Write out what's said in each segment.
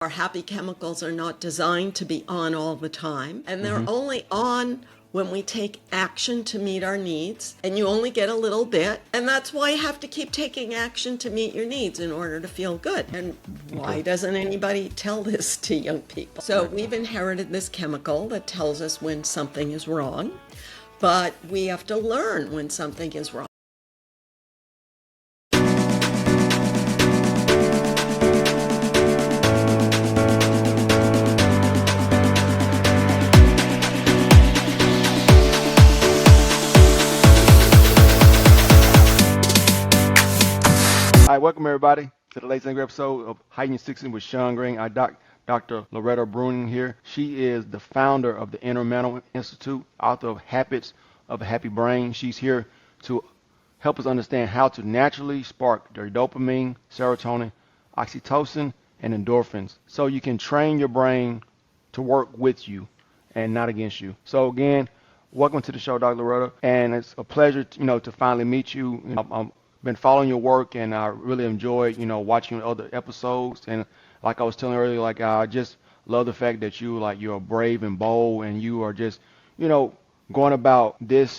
Our happy chemicals are not designed to be on all the time, and they're only on when we take action to meet our needs, and you only get a little bit, and that's why you have to keep taking action to meet your needs in order to feel good. And why doesn't anybody tell this to young people? So we've inherited this chemical that tells us when something is wrong, but we have to learn when something is wrong. All right, welcome everybody to the latest episode of Heighten Your with Sean Green. Dr. Loretta Bruening here. She is the founder of the Informational Institute, author of Habits of a Happy Brain. She's here to help us understand how to naturally spark your dopamine, serotonin, oxytocin, and endorphins so you can train your brain to work with you and not against you. So again, welcome to the show, Dr. Loretta, and it's a pleasure, to finally meet you. I'm been following your work, and I really enjoyed, watching other episodes. And like I was telling earlier, like I just love the fact that you're brave and bold, and you are just, going about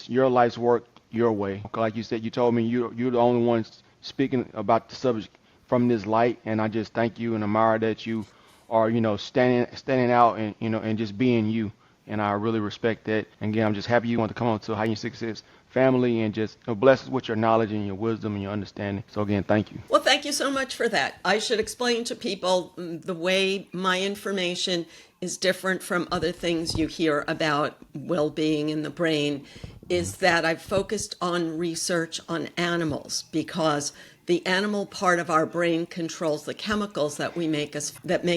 your life's work your way. Like you said, you told me you're the only one speaking about the subject from this light, and I just thank you and admire that you are, standing out and and just being you. And I really respect that. And again, I'm just happy you want to come on to Heighten Your family and just bless us with your knowledge and your wisdom and your understanding. So again, thank you. Well, thank you so much for that. I should explain to people the way my information is different from other things you hear about well-being in the brain is that I've focused on research on animals because the animal part of our brain controls the chemicals that make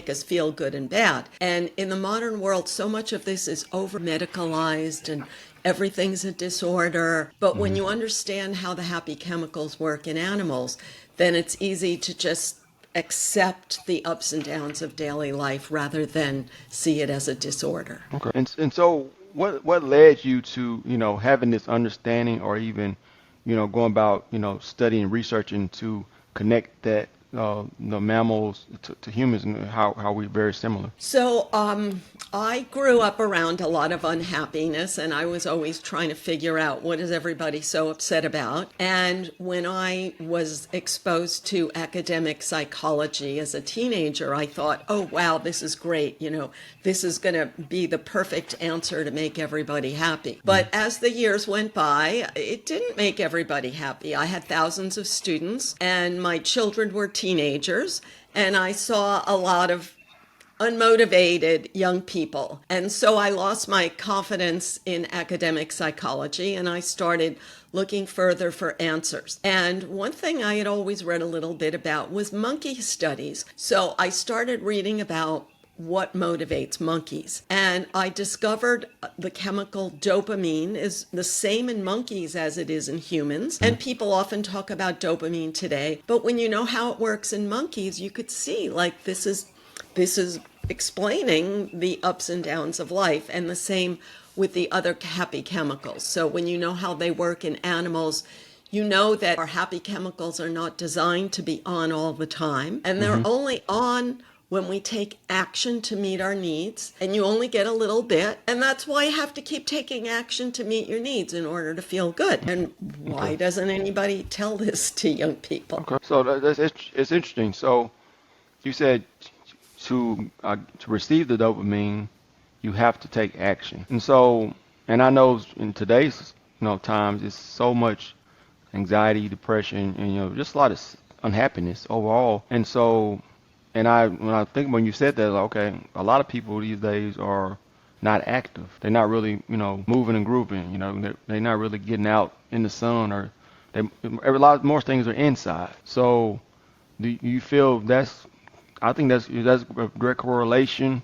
us feel good and bad. And in the modern world, so much of this is over medicalized and everything's a disorder. But when you understand how the happy chemicals work in animals, then it's easy to just accept the ups and downs of daily life rather than see it as a disorder. Okay. And so what led you to, having this understanding or even, going about, studying, researching to connect that the mammals to humans and how we're very similar? So I grew up around a lot of unhappiness, and I was always trying to figure out what is everybody so upset about. And when I was exposed to academic psychology as a teenager, I thought, oh, wow, this is great. This is going to be the perfect answer to make everybody happy. But as the years went by, it didn't make everybody happy. I had thousands of students, and my children were teenagers, and I saw a lot of unmotivated young people. And so I lost my confidence in academic psychology, and I started looking further for answers. And one thing I had always read a little bit about was monkey studies. So I started reading about what motivates monkeys. And I discovered the chemical dopamine is the same in monkeys as it is in humans. And people often talk about dopamine today. But when you know how it works in monkeys, you could see like this is explaining the ups and downs of life, and the same with the other happy chemicals. So when you know how they work in animals, you know that our happy chemicals are not designed to be on all the time, and they're only on when we take action to meet our needs, and you only get a little bit, and that's why you have to keep taking action to meet your needs in order to feel good. And why doesn't anybody tell this to young people? Okay. So it's interesting. So you said to receive the dopamine, you have to take action. And so, and I know in today's times, it's so much anxiety, depression, and just a lot of unhappiness overall. And so, when I think when you said that, like, okay, a lot of people these days are not active. They're not really, moving and grooving. They're not really getting out in the sun, or a lot more things are inside. So, do you feel I think that's a direct correlation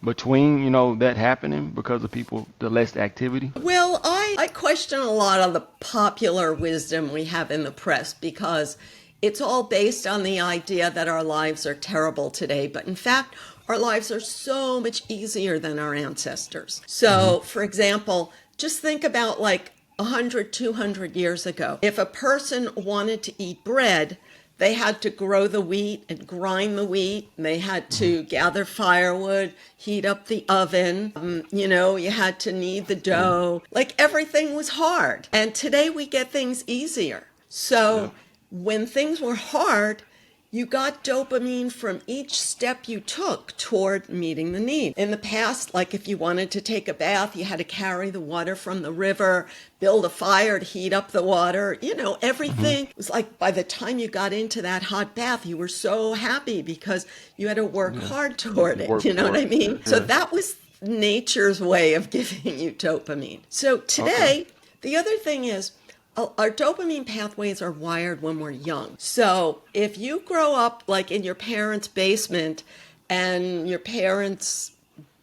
between, that happening because of the less activity? Well, I question a lot of the popular wisdom we have in the press because it's all based on the idea that our lives are terrible today. But in fact, our lives are so much easier than our ancestors. So, for example, just think about like 100, 200 years ago. If a person wanted to eat bread, they had to grow the wheat and grind the wheat. And they had to gather firewood, heat up the oven. You had to knead the dough. Like everything was hard. And today we get things easier. So when things were hard, you got dopamine from each step you took toward meeting the need. In the past, like if you wanted to take a bath, you had to carry the water from the river, build a fire to heat up the water. Everything was like by the time you got into that hot bath, you were so happy because you had to work hard toward it. You know what I mean? Yeah. So that was nature's way of giving you dopamine. So today, the other thing is, our dopamine pathways are wired when we're young. So if you grow up like in your parents' basement and your parents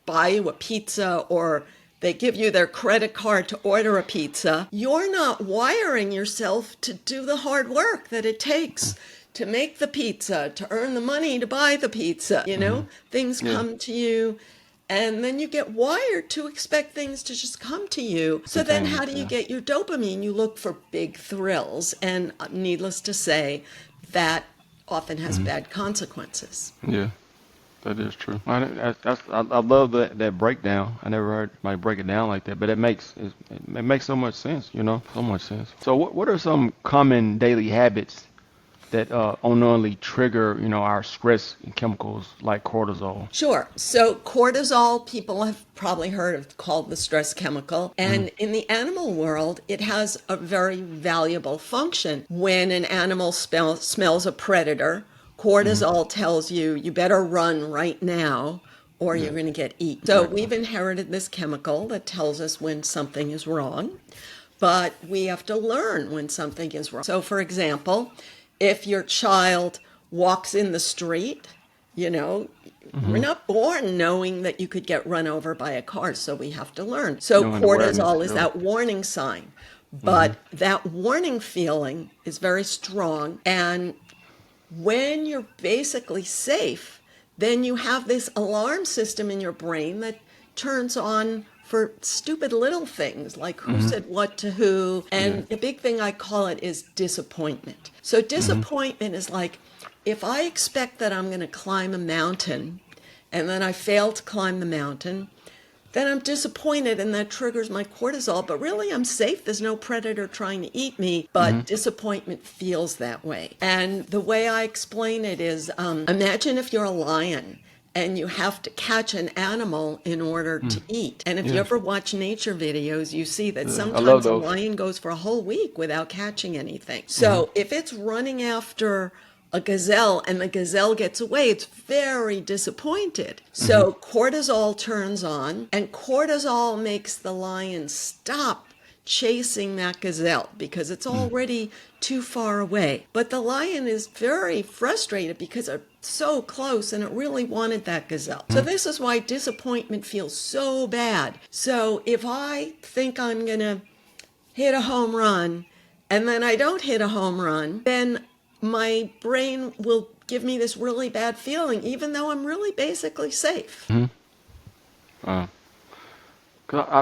buy you a pizza or they give you their credit card to order a pizza, you're not wiring yourself to do the hard work that it takes to make the pizza, to earn the money to buy the pizza. Things come to you. And then you get wired to expect things to just come to you. So then how do you get your dopamine? You look for big thrills. And needless to say, that often has bad consequences. Yeah, that is true. I love that breakdown. I never heard anybody break it down like that, but it makes so much sense, so much sense. So what are some common daily habits that unknowingly trigger, our stress chemicals like cortisol? Sure. So cortisol, people have probably heard of called the stress chemical. And in the animal world, it has a very valuable function. When an animal smells a predator, cortisol tells you better run right now or you're going to get eaten. So we've inherited this chemical that tells us when something is wrong, but we have to learn when something is wrong. So for example, if your child walks in the street, we're not born knowing that you could get run over by a car, so we have to learn. So cortisol is that warning sign, but that warning feeling is very strong. And when you're basically safe, then you have this alarm system in your brain that turns on for stupid little things like who said what to who. And the big thing I call it is disappointment. So disappointment is like, if I expect that I'm going to climb a mountain and then I fail to climb the mountain, then I'm disappointed and that triggers my cortisol. But really, I'm safe. There's no predator trying to eat me. But disappointment feels that way. And the way I explain it is, imagine if you're a lion and you have to catch an animal in order to eat. And if you ever watch nature videos, you see that sometimes a lion goes for a whole week without catching anything. So if it's running after a gazelle and the gazelle gets away, it's very disappointed. So cortisol turns on, and cortisol makes the lion stop chasing that gazelle because it's already too far away. But the lion is very frustrated because it's so close and it really wanted that gazelle. So this is why disappointment feels so bad. So if I think I'm going to hit a home run and then I don't hit a home run, then my brain will give me this really bad feeling, even though I'm really basically safe. I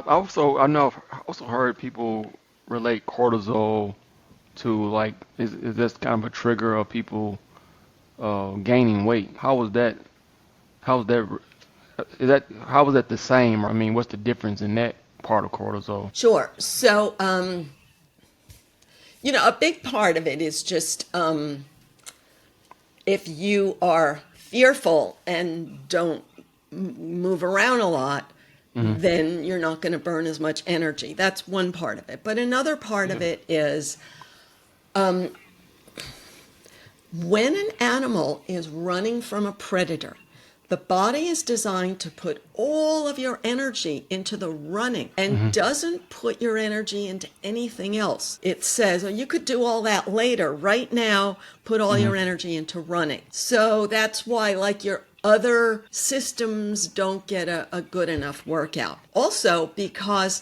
also heard people relate cortisol to like is this kind of a trigger of people gaining weight? How was that the same? I mean, what's the difference in that part of cortisol? Sure. So a big part of it is just if you are fearful and don't move around a lot, then you're not going to burn as much energy. That's one part of it. But another part of it is when an animal is running from a predator, the body is designed to put all of your energy into the running and doesn't put your energy into anything else. It says, you could do all that later. Right now, put all your energy into running. So that's why, like, your other systems don't get a good enough workout. Also, because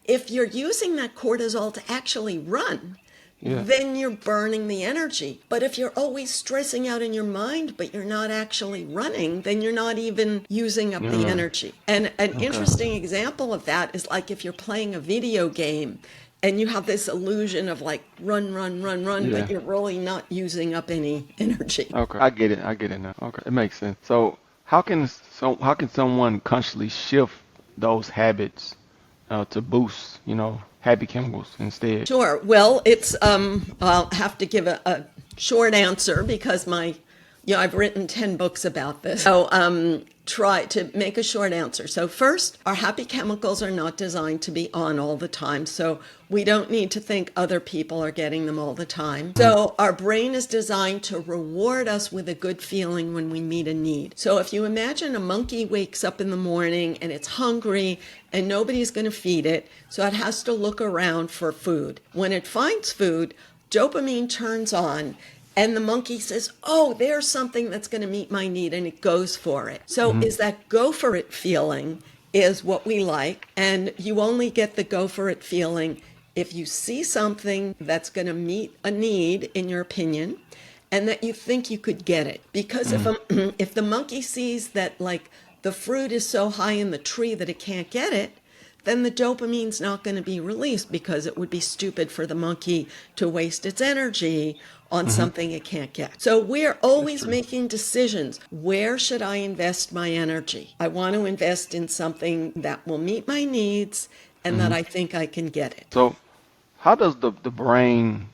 if you're using that cortisol to actually run, then you're burning the energy. But if you're always stressing out in your mind, but you're not actually running, then you're not even using up the energy. And an interesting example of that is like if you're playing a video game and you have this illusion of like run, run, run, run, Yeah. but you're really not using up any energy. Okay. I get it. I get it now. Okay. It makes sense. So how can someone consciously shift those habits to boost, happy chemicals instead? Sure. Well, it's I'll have to give a short answer because I've written 10 books about this. So try to make a short answer. So first, our happy chemicals are not designed to be on all the time. So we don't need to think other people are getting them all the time. So our brain is designed to reward us with a good feeling when we meet a need. So if you imagine a monkey wakes up in the morning and it's hungry and nobody's going to feed it, so it has to look around for food. When it finds food, dopamine turns on. And the monkey says, oh, there's something that's going to meet my need, and it goes for it. So is that go for it feeling is what we like, and you only get the go for it feeling if you see something that's going to meet a need, in your opinion, and that you think you could get it. Because if the monkey sees that like the fruit is so high in the tree that it can't get it, then the dopamine's not going to be released because it would be stupid for the monkey to waste its energy on something it can't get. So we're always making decisions. Where should I invest my energy? I want to invest in something that will meet my needs and that I think I can get it. So how does the brain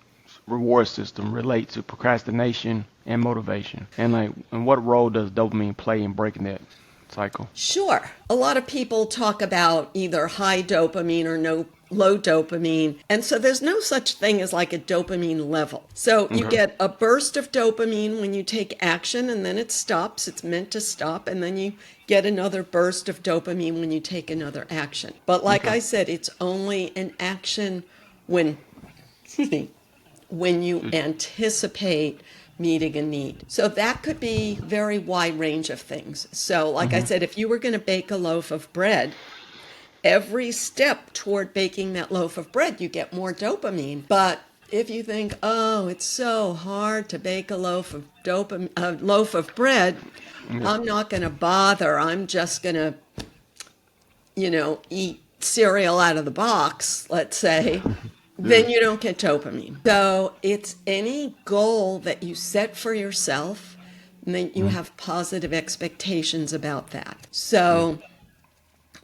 reward system relate to procrastination and motivation? And what role does dopamine play in breaking that cycle? Sure. A lot of people talk about either high dopamine or low dopamine. And so there's no such thing as like a dopamine level. So you get a burst of dopamine when you take action and then it stops. It's meant to stop. And then you get another burst of dopamine when you take another action. But like I said, it's only an action when, when you anticipate meeting a need. So that could be very wide range of things. So like I said, if you were going to bake a loaf of bread, every step toward baking that loaf of bread, you get more dopamine. But if you think, oh, it's so hard to bake a loaf of bread, I'm not going to bother. I'm just going to, eat cereal out of the box, let's say. Then you don't get dopamine. So it's any goal that you set for yourself, and then you have positive expectations about that. So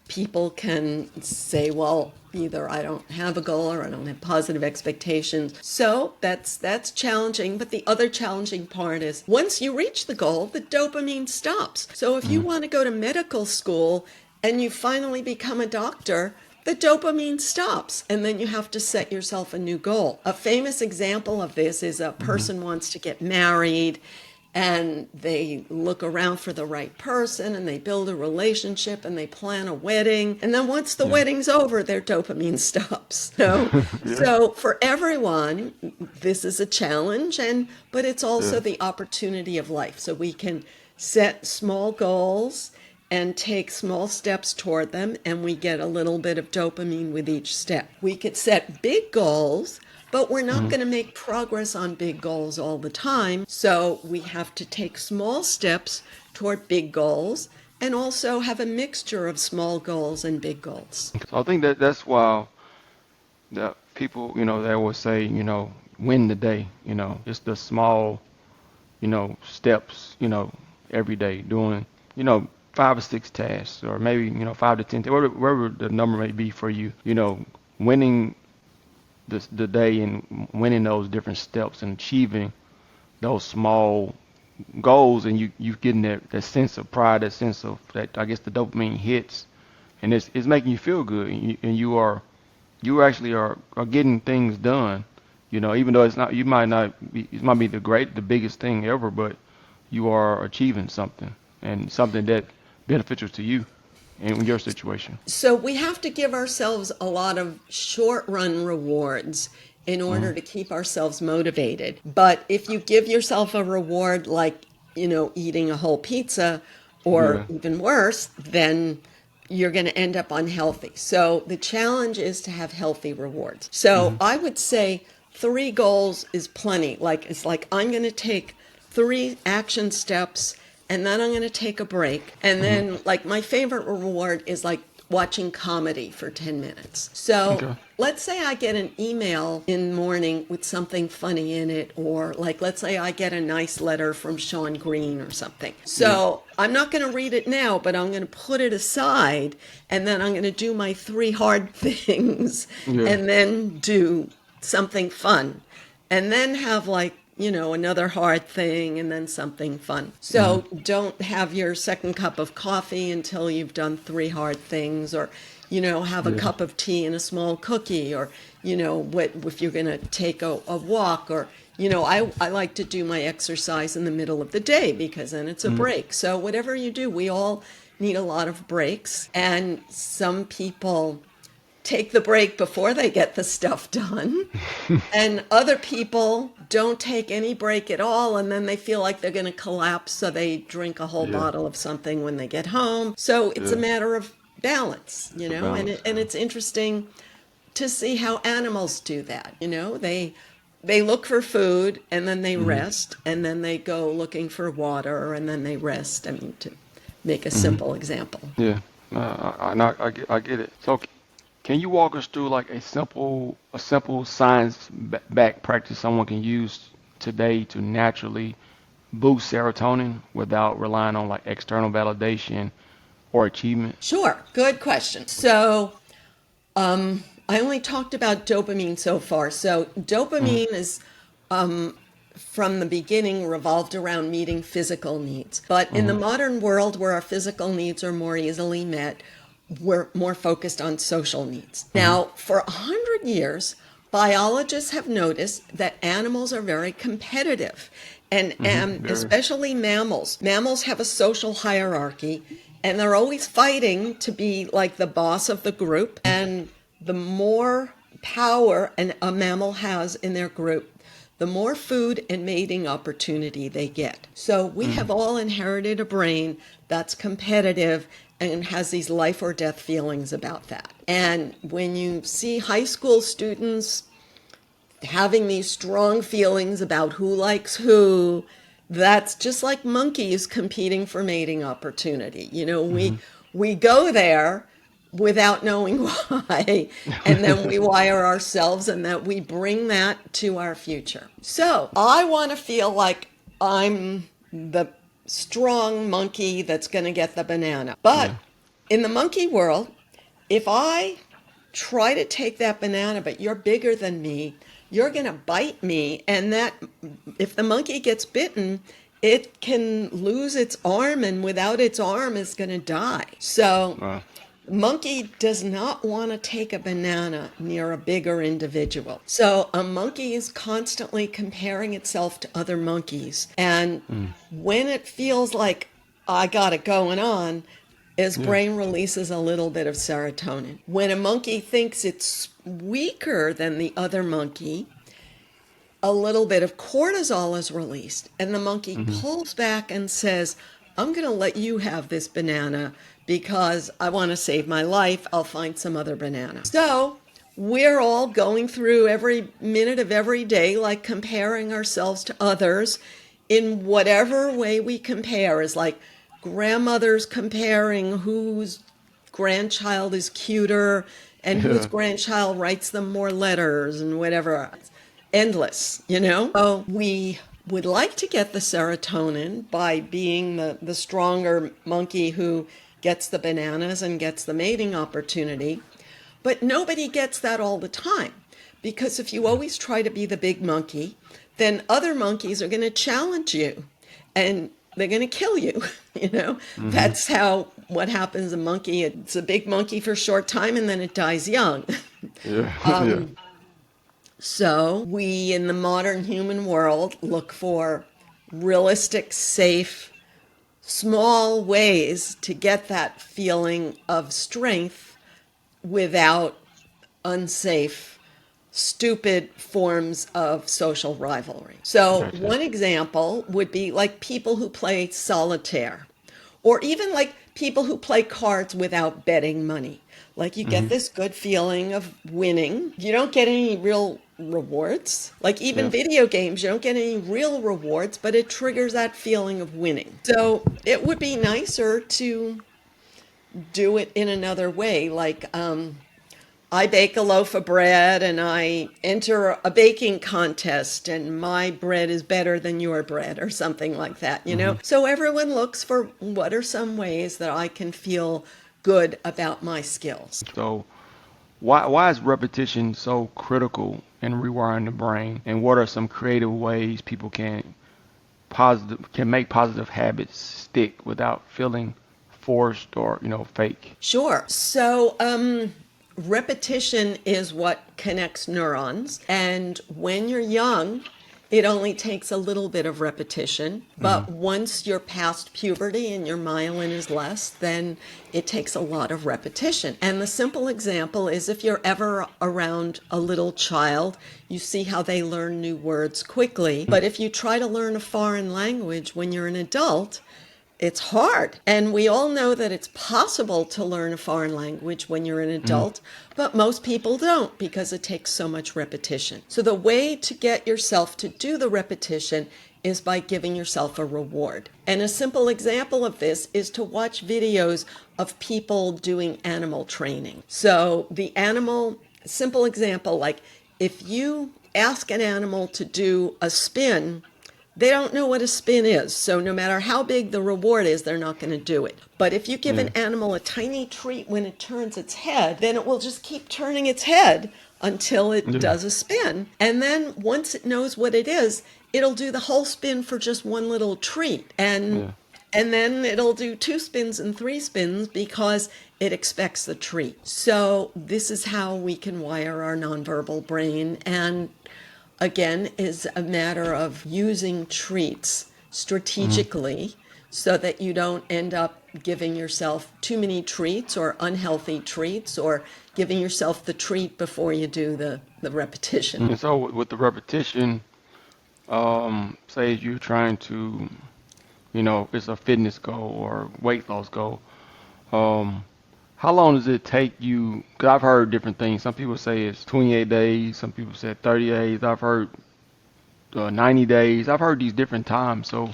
people can say, well, either I don't have a goal or I don't have positive expectations. So that's challenging. But the other challenging part is once you reach the goal, the dopamine stops. So if you want to go to medical school and you finally become a doctor, the dopamine stops, and then you have to set yourself a new goal. A famous example of this is a person wants to get married, and they look around for the right person, and they build a relationship, and they plan a wedding. And then once the wedding's over, their dopamine stops. So for everyone, this is a challenge, but it's also the opportunity of life. So we can set small goals and take small steps toward them, and we get a little bit of dopamine with each step. We could set big goals, but we're not going to make progress on big goals all the time. So we have to take small steps toward big goals and also have a mixture of small goals and big goals. So I think that's why the people, they always say, win the day, it's the small, steps, every day doing, 5 or 6 tasks, or maybe 5 to 10, wherever the number may be for you. Winning the day and winning those different steps and achieving those small goals, and you getting that sense of pride, that sense of that, I guess, the dopamine hits, and it's making you feel good, and you actually are getting things done. Even though it might be the biggest thing ever, but you are achieving something, and something that beneficial to you in your situation. So we have to give ourselves a lot of short run rewards in order to keep ourselves motivated. But if you give yourself a reward like, eating a whole pizza, or even worse, then you're going to end up unhealthy. So the challenge is to have healthy rewards. So I would say 3 goals is plenty. It's like I'm going to take 3 action steps, and then I'm going to take a break. And then, my favorite reward is watching comedy for 10 minutes. So Okay. let's say I get an email in the morning with something funny in it, or like, let's say I get a nice letter from Sean Green or something. So I'm not going to read it now, but I'm going to put it aside, and then I'm going to do my 3 hard things Yeah. and then do something fun, and then have like, another hard thing and then something fun. So don't have your second cup of coffee until you've done 3 hard things, or, have a Yeah. cup of tea and a small cookie, or, what if you're going to take a walk, or, I like to do my exercise in the middle of the day because then it's a break. So whatever you do, we all need a lot of breaks. And some people take the break before they get the stuff done. And other people don't take any break at all, and then they feel like they're going to collapse, so they drink a whole Yeah. bottle of something when they get home. So it's a Yeah. matter of balance, It's a and balance. and it's interesting to see how animals do that. They look for food, and then they rest, and then they go looking for water, and then they rest. I mean, to make a simple example. Yeah. I get it. So can you walk us through like a simple science back practice someone can use today to naturally boost serotonin without relying on like external validation or achievement? Sure, good question. So I only talked about dopamine so far. So Mm-hmm. dopamine is from the beginning revolved around meeting physical needs. But in the Mm-hmm. modern world where our physical needs are more easily met, we're more focused on social needs. Mm-hmm. Now, for 100 years, biologists have noticed that animals are very competitive, and Very. especially mammals. Mammals have a social hierarchy, and they're always fighting to be like the boss of the group. And the more power a mammal has in their group, the more food and mating opportunity they get. So we Mm-hmm. have all inherited a brain that's competitive and has these life or death feelings about that. And when you see high school students having these strong feelings about who likes who, that's just like monkeys competing for mating opportunity. Mm-hmm. We go there without knowing why, and then we wire ourselves, and that we bring that to our future. So I want to feel like I'm the strong monkey that's going to get the banana. But Yeah. in the monkey world, if I try to take that banana, but you're bigger than me, you're going to bite me. And that, if the monkey gets bitten, it can lose its arm, and without its arm is going to die. So Wow. monkey does not want to take a banana near a bigger individual. So a monkey is constantly comparing itself to other monkeys. And when it feels like I got it going on, his Yeah. brain releases a little bit of serotonin. When a monkey thinks it's weaker than the other monkey, a little bit of cortisol is released, and the monkey Mm-hmm. pulls back and says, I'm going to let you have this banana because I want to save my life. I'll find some other banana. So we're all going through every minute of every day, like comparing ourselves to others in whatever way we compare, is like grandmothers comparing whose grandchild is cuter and whose Yeah. grandchild writes them more letters and whatever. Endless. So we would like to get the serotonin by being the stronger monkey who gets the bananas and gets the mating opportunity. But nobody gets that all the time, because if you always try to be the big monkey, then other monkeys are going to challenge you and they're going to kill you. Mm-hmm. That's how what happens. A monkey, it's a big monkey for a short time and then it dies young. Yeah. Yeah. So we in the modern human world look for realistic, safe, small ways to get that feeling of strength without unsafe, stupid forms of social rivalry. So Gotcha. one example would be like people who play solitaire, or even like people who play cards without betting money. Like you get Mm-hmm. this good feeling of winning. You don't get any real rewards. Like even Yeah. video games, you don't get any real rewards, but it triggers that feeling of winning. So it would be nicer to do it in another way. Like, I bake a loaf of bread and I enter a baking contest and my bread is better than your bread or something like that, you know? So everyone looks for what are some ways that I can feel good about my skills. So why is repetition so critical in rewiring the brain? And what are some creative ways people can make positive habits stick without feeling forced or, fake? Sure. So, repetition is what connects neurons. And when you're young, it only takes a little bit of repetition. But once you're past puberty and your myelin is less, then it takes a lot of repetition. And the simple example is if you're ever around a little child, you see how they learn new words quickly. But if you try to learn a foreign language when you're an adult, it's hard. And we all know that it's possible to learn a foreign language when you're an adult, but most people don't because it takes so much repetition. So the way to get yourself to do the repetition is by giving yourself a reward. And a simple example of this is to watch videos of people doing animal training. So simple example, like if you ask an animal to do a spin, they don't know what a spin is. So no matter how big the reward is, they're not going to do it. But if you give an animal a tiny treat when it turns its head, then it will just keep turning its head until it does a spin. And then once it knows what it is, it'll do the whole spin for just one little treat. And then it'll do 2 spins and 3 spins because it expects the treat. So this is how we can wire our nonverbal brain. And again, is a matter of using treats strategically so that you don't end up giving yourself too many treats or unhealthy treats or giving yourself the treat before you do the repetition. And so with the repetition, say you're trying to, it's a fitness goal or weight loss goal. How long does it take you? Because I've heard different things. Some people say it's 28 days. Some people say 30 days. I've heard 90 days. I've heard these different times. So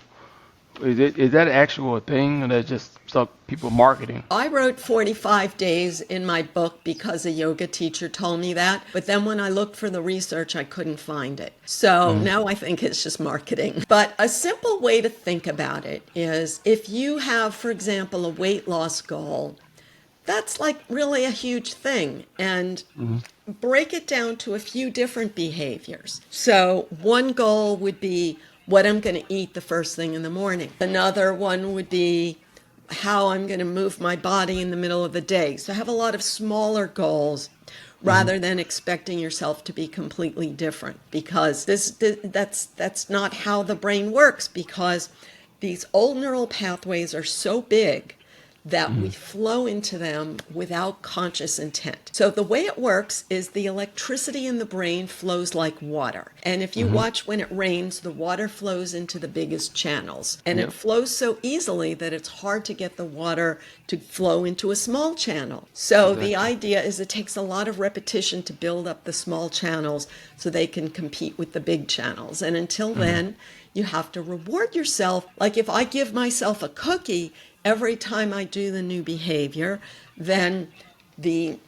is that actual a thing, or that's just some people marketing? I wrote 45 days in my book because a yoga teacher told me that. But then when I looked for the research, I couldn't find it. So now I think it's just marketing. But a simple way to think about it is if you have, for example, a weight loss goal, that's like really a huge thing. And break it down to a few different behaviors. So one goal would be what I'm going to eat the first thing in the morning. Another one would be how I'm going to move my body in the middle of the day. So have a lot of smaller goals rather than expecting yourself to be completely different, because that's not how the brain works, because these old neural pathways are so big that we flow into them without conscious intent. So the way it works is the electricity in the brain flows like water. And if you watch when it rains, the water flows into the biggest channels. And it flows so easily that it's hard to get the water to flow into a small channel. So the idea is it takes a lot of repetition to build up the small channels so they can compete with the big channels. And until then, you have to reward yourself. Like if I give myself a cookie every time I do the new behavior, then the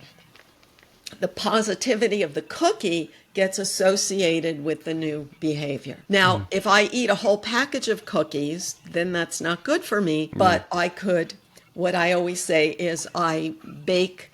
positivity of the cookie gets associated with the new behavior. Now, if I eat a whole package of cookies, then that's not good for me, but what I always say is I bake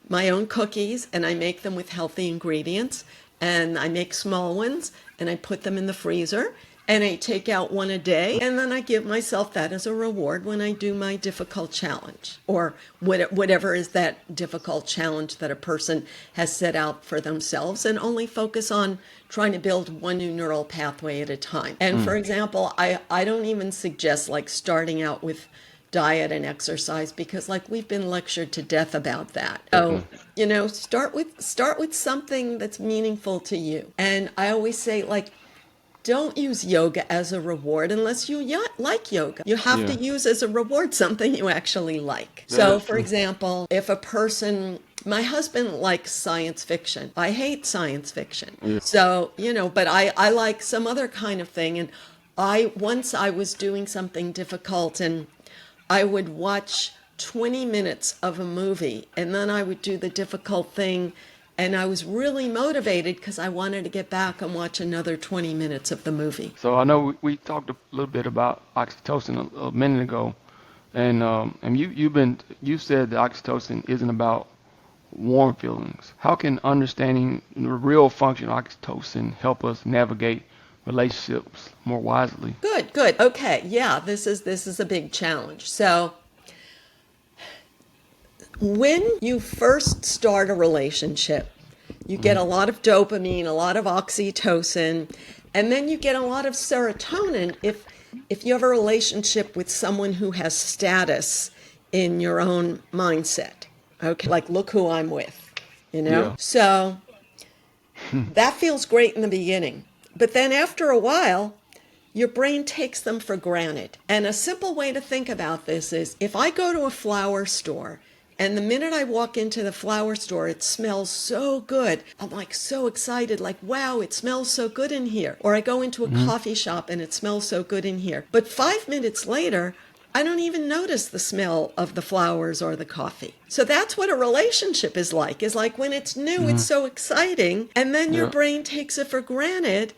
my own cookies and I make them with healthy ingredients, and I make small ones and I put them in the freezer. And I take out one a day, and then I give myself that as a reward when I do my difficult challenge, or whatever is that difficult challenge that a person has set out for themselves, and only focus on trying to build one new neural pathway at a time. And for example, I don't even suggest like starting out with diet and exercise, because like we've been lectured to death about that. So, start with something that's meaningful to you. And I always say, like, don't use yoga as a reward unless you like yoga. You have to use as a reward something you actually like. So, for example, if a person, my husband likes science fiction. I hate science fiction. So, but I like some other kind of thing. And once I was doing something difficult, and I would watch 20 minutes of a movie, and then I would do the difficult thing, and I was really motivated because I wanted to get back and watch another 20 minutes of the movie. So I know we talked a little bit about oxytocin a minute ago, and you said that oxytocin isn't about warm feelings. How can understanding the real function of oxytocin help us navigate relationships more wisely? Good. Okay, yeah, this is a big challenge. So when you first start a relationship, you get a lot of dopamine, a lot of oxytocin, and then you get a lot of serotonin if you have a relationship with someone who has status in your own mindset. Okay, like look who I'm with, Yeah. So that feels great in the beginning. But then after a while, your brain takes them for granted. And a simple way to think about this is if I go to a flower store and the minute I walk into the flower store, it smells so good. I'm like so excited, like, wow, it smells so good in here. Or I go into a coffee shop and it smells so good in here. But 5 minutes later, I don't even notice the smell of the flowers or the coffee. So that's what a relationship is like when it's new, it's so exciting. And then your Yeah. brain takes it for granted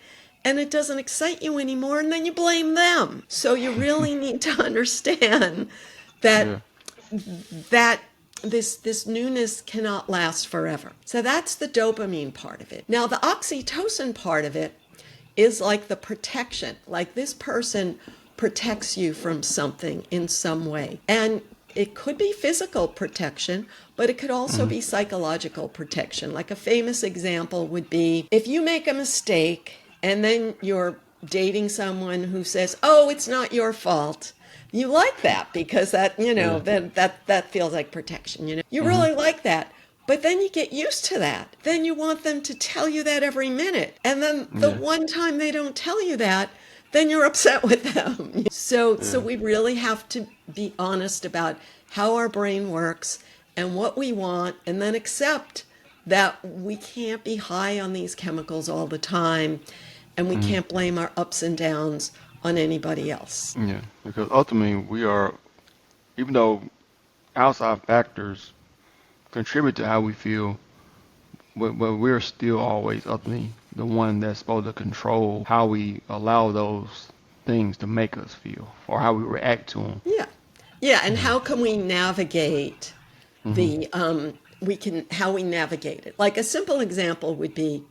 and it doesn't excite you anymore. And then you blame them. So you really need to understand that Yeah. that this newness cannot last forever. So that's the dopamine part of it. Now, the oxytocin part of it is like the protection. Like this person protects you from something in some way. And it could be physical protection, but it could also be psychological protection. Like a famous example would be if you make a mistake and then you're dating someone who says, "Oh, it's not your fault." You like that because that, that feels like protection, You really like that. But then you get used to that. Then you want them to tell you that every minute. And then the one time they don't tell you that, then you're upset with them. So we really have to be honest about how our brain works and what we want, and then accept that we can't be high on these chemicals all the time, and we can't blame our ups and downs on anybody else. Yeah, because ultimately we are, even though outside factors contribute to how we feel, but we're still always ultimately the one that's supposed to control how we allow those things to make us feel or how we react to them. Yeah, and how can we navigate how we navigate it? Like a simple example would be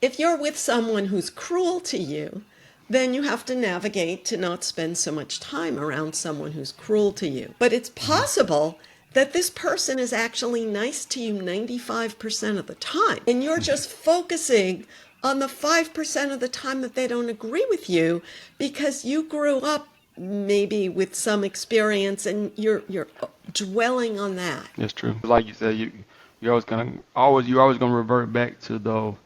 if you're with someone who's cruel to you, then you have to navigate to not spend so much time around someone who's cruel to you. But it's possible that this person is actually nice to you 95% of the time, and you're just focusing on the 5% of the time that they don't agree with you because you grew up maybe with some experience and you're dwelling on that. That's true. Like you said, you're always gonna revert back to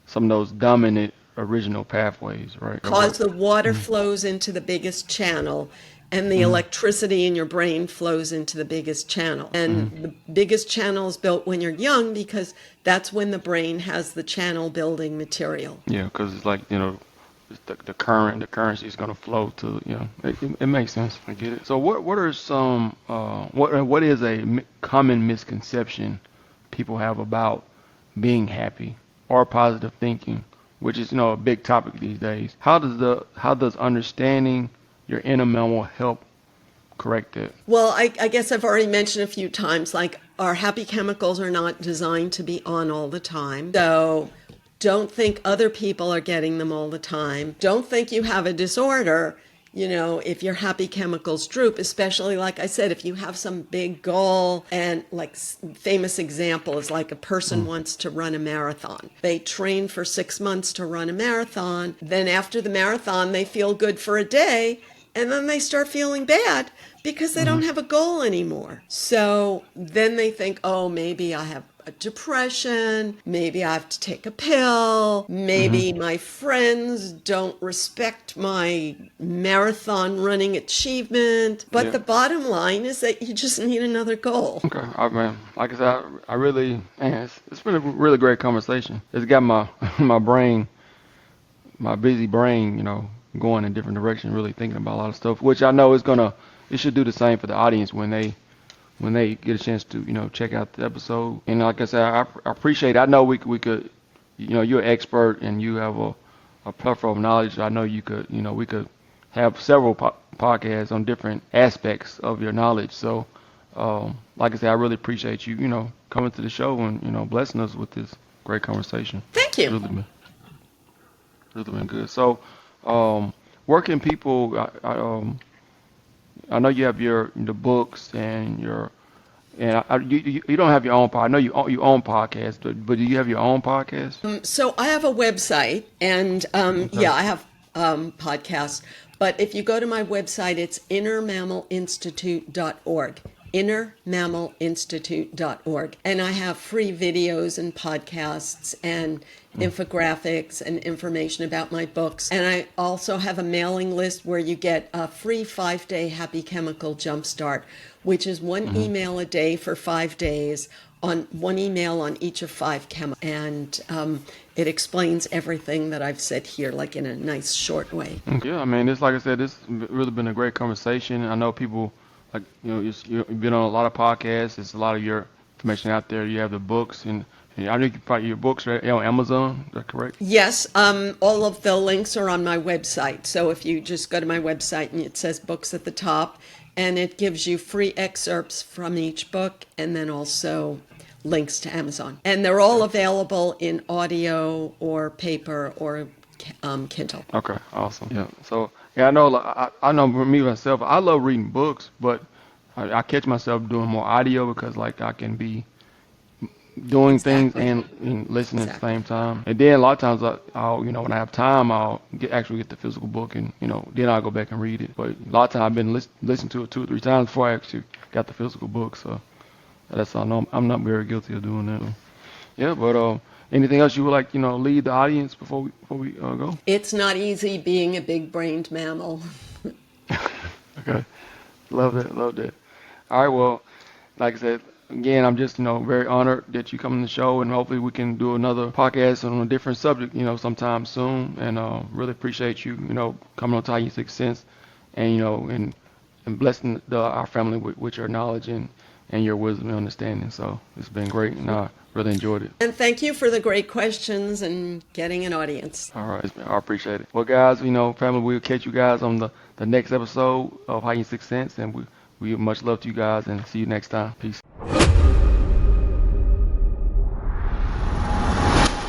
some of those dominant original pathways, right? Because the water flows into the biggest channel and the electricity in your brain flows into the biggest channel. And the biggest channel is built when you're young because that's when the brain has the channel building material. Yeah, because it's like, it's the currency is going to flow to, it makes sense. I get it. So what are some, what is a common misconception people have about being happy or positive thinking, which is, a big topic these days? How does understanding your inner mammal help correct it? Well, I guess I've already mentioned a few times, like our happy chemicals are not designed to be on all the time. So don't think other people are getting them all the time. Don't think you have a disorder, if your happy chemicals droop, especially like I said, if you have some big goal. And like famous example is like a person wants to run a marathon. They train for 6 months to run a marathon. Then after the marathon, they feel good for a day. And then they start feeling bad because they don't have a goal anymore. So then they think, oh, maybe I have a depression. Maybe I have to take a pill. Maybe my friends don't respect my marathon running achievement. But the bottom line is that you just need another goal. Okay, man. Like I said, I really, man, it's been a really great conversation. It's got my brain, my busy brain, going in different directions, really thinking about a lot of stuff, which I know it should do the same for the audience when they when they get a chance to, check out the episode. And like I said, I appreciate it. I know we could, you're an expert and you have a plethora of knowledge. I know you could, we could have several podcasts on different aspects of your knowledge. So, like I said, I really appreciate you, coming to the show and, blessing us with this great conversation. Thank you. Really been good. So, where can people, I know you have the books and you don't have your own I know you own podcasts, but do you have your own podcast? So I have a website, and yeah, I have podcasts. But if you go to my website, it's innermammalinstitute.org. innermammalinstitute.org. And I have free videos and podcasts and infographics and information about my books. And I also have a mailing list where you get a free 5-day Happy Chemical Jumpstart, which is one email a day for 5 days, on one email on each of 5 chemicals. And it explains everything that I've said here, like in a nice short way. Yeah, I mean, like I said, this really been a great conversation. I know people, like, you've been on a lot of podcasts. There's a lot of your information out there. You have the books, and I know you can find your books right on Amazon. Is that correct? Yes, all of the links are on my website. So if you just go to my website and it says books at the top, and it gives you free excerpts from each book, and then also links to Amazon. And they're all available in audio or paper or Kindle. Okay, awesome. Yeah. So yeah, I know. I know for me myself, I love reading books, but I catch myself doing more audio because like I can be doing things and listening at the same time. And then a lot of times I'll when I have time, I'll actually get the physical book and then I'll go back and read it. But a lot of times I've been listening to it 2 or 3 times before I actually got the physical book. So that's all. I know I'm not very guilty of doing that. Yeah, but anything else you would like lead the audience before we go? It's not easy being a big-brained mammal. Okay, love that. All right, well, like I said, again, I'm just very honored that you come on the show, and hopefully we can do another podcast on a different subject sometime soon. And really appreciate you coming on to Heighten 6 Cents, and and blessing our family with your knowledge and your wisdom and understanding. So it's been great, and I really enjoyed it. And thank you for the great questions and getting an audience. All right, I appreciate it. Well, guys, family, we'll catch you guys on the next episode of Heighten 6 Cents, and we much love to you guys, and see you next time. Peace.